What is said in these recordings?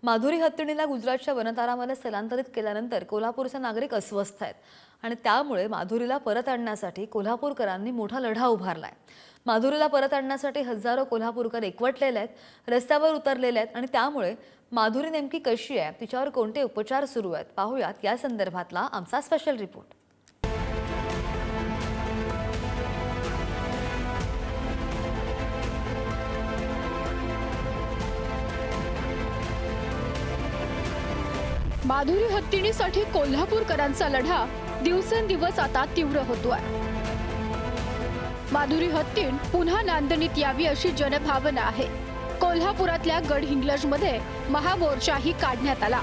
माधुरी हत्तीणीला गुजरातच्या वनतारामध्ये स्थलांतरित केल्यानंतर कोल्हापूरचे नागरिक अस्वस्थ आहेत आणि त्यामुळे माधुरीला परत आणण्यासाठी कोल्हापूरकरांनी मोठा लढा उभारलाय। माधुरीला परत आणण्यासाठी हजारो कोल्हापूरकर एकवटलेले आहेत, रस्त्यावर उतरलेले आहेत आणि त्यामुळे माधुरी नेमकी कशी आहे, तिच्यावर कोणते उपचार सुरू आहेत, पाहूयात या संदर्भातला आमचा स्पेशल रिपोर्ट। माधुरी हत्तीणीसाठी कोल्हापूरकरांचा लढा दिवसेंदिवस आता तीव्र होतोय। माधुरी हत्तीण पुन्हा नांदणीत यावी अशी जनभावना आहे। कोल्हापुरातल्या गडहिंग्लजमध्ये महामोर्चाही काढण्यात आला।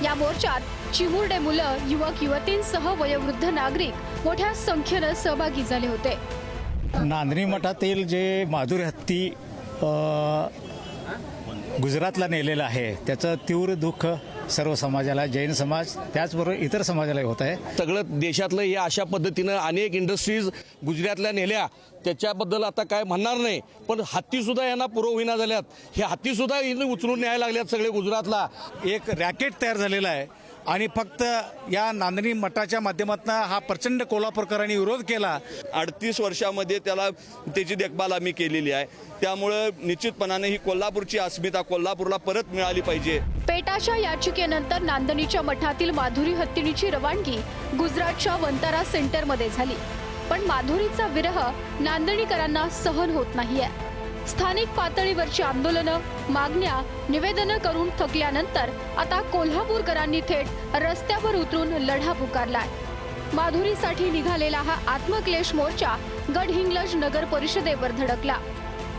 या मोर्चात चिमुरडे मुलं, युवक युवतींसह वयोवृद्ध नागरिक मोठ्या संख्येने सहभागी झाले होते। नांदणी मठातील जे माधुरी हत्ती गुजरातला नेलेलं आहे त्याचं तीव्र दुःख सर्व समाजाला, जैन समाज त्याचबरोबर इतर समाजाला होत आहे। सगळं देशातलं हे अशा पद्धतीनं अनेक इंडस्ट्रीज गुजरातला नेल्या, त्याच्याबद्दल आता काय म्हणणार नाही, पण हत्ती सुद्धा यांना पुरवहिना झाल्यात। हे हत्ती सुद्धा इथे उचलून न्यायला लागल्यात सगळे गुजरातला। एक रॅकेट तयार झालेला आहे आणि फक्त या नांदणी मठाच्या माध्यमातून हा प्रचंड कोल्हापूरकरांनी विरोध केला। 38 वर्षामध्ये त्याची देखभाल आम्ही केलेली आहे, त्यामुळे निश्चितपणाने ही कोल्हापूरची अस्मिता कोल्हापूरला परत मिळाली पाहिजे। पेटाच्या याचिकेनंतर नांदणीच्या मठातील माधुरी हत्तीणीची रवानगी गुजरातच्या वंतारा सेंटरमध्ये झाली, पण माधुरीचा विरह नांदणीकरांना सहन होत नाहीये। स्थानिक पातळीवरची आंदोलनं, मागण्या, निवेदनं करून थकल्यानंतर आता कोल्हापूरकरांनी थेट रस्त्यावर उतरून लढा पुकारलाय। माधुरीसाठी निघालेला हा आत्मक्लेश मोर्चा गडहिंग्लज नगर परिषदेवर धडकला।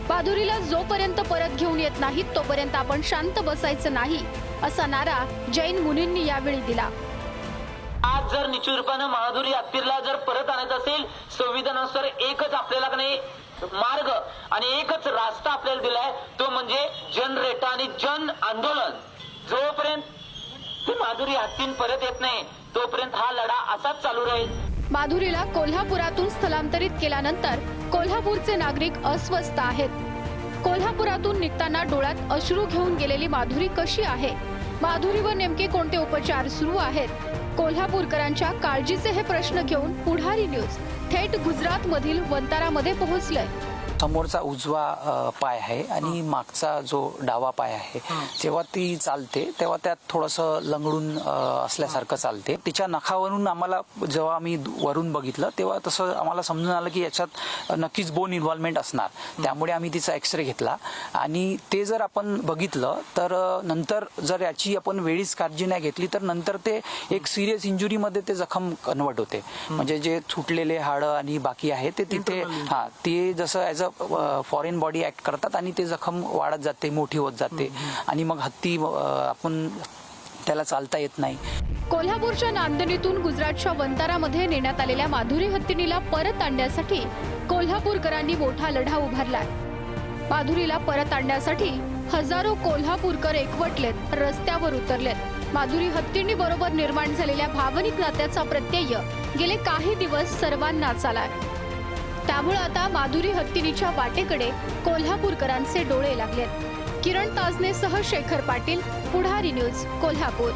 माधुरीला जोपर्यंत परत घेऊन येत नाहीत तोपर्यंत आपण शांत बसायचं नाही, असा नारा जैन मुनींनी यावेळी दिला। आज जर निश्चितपणे माधुरी हत्तीला जर परत आणायचं असेल, संविधानानुसार एकच आपल्याला मार्ग आणि एकच रास्ता आपल्याला दिलाय, तो म्हणजे जनरेटा आणि जन आंदोलन। जोपर्यंत ती माधुरी हत्तीन परत येत नाही तोपर्यंत हा लढा असाच चालू राहील। माधुरीला कोल्हापुरातून स्थलांतरित केल्यानंतर कोल्हापूरचे नागरिक अस्वस्थ आहेत। कोल्हापुरातून निघताना डोळ्यात अश्रू घेऊन गेलेली माधुरी कशी आहे, माधुरीवर नेमके कोणते उपचार सुरू आहेत, कोल्हापूरकरांच्या काळजीचे हे प्रश्न घेऊन पुढारी न्यूज थेट गुजरातमधील वंतारामध्ये पोहोचलंय। समोरचा उजवा पाय आहे आणि मागचा जो डावा पाय आहे, जेव्हा ती चालते तेव्हा त्यात थोडंसं लंगडून असल्यासारखं चालते। तिच्या नखावरून आम्हाला जेव्हा आम्ही वरून बघितलं तेव्हा तसं आम्हाला समजून आलं की याच्यात नक्कीच बोन इन्व्हॉल्वमेंट असणार, त्यामुळे आम्ही तिचा एक्सरे घेतला आणि ते जर आपण बघितलं तर नंतर जर याची आपण वेळीच काळजी नाही घेतली तर नंतर ते एक सिरियस इंजुरीमध्ये ते जखम कन्वर्ट होते। म्हणजे जे तुटलेले हाडं आणि बाकी आहे ते तिथे ते जसं as a foreign body act करतात आणि ते जखम वाढत जाते, मोठी होत जाते आणि मग हत्ती आपण त्याला चालता येत नाही। कोल्हापूरच्या नांदणीतून गुजरातच्या वंतारामध्ये नेण्यात आलेल्या माधुरी हत्तीणीला परत आणण्यासाठी कोल्हापूरकरांनी मोठा लढा उभारलाय। माधुरीला परत आणण्यासाठी हजारो कोल्हापूरकर एकवटलेत, रस्त्यावर उतरलेत। माधुरी हत्तीणी बरोबर निर्माण झालेल्या भावनिक नात्याचा प्रत्यय गेले काही दिवस सर्वांनाच आलाय। त्यामुळे आता माधुरी हत्तीणीच्या वाटेकडे कोल्हापूरकरांचे डोळे लागलेत। किरण ताजनेसह शेखर पाटील, पुढारी न्यूज, कोल्हापूर।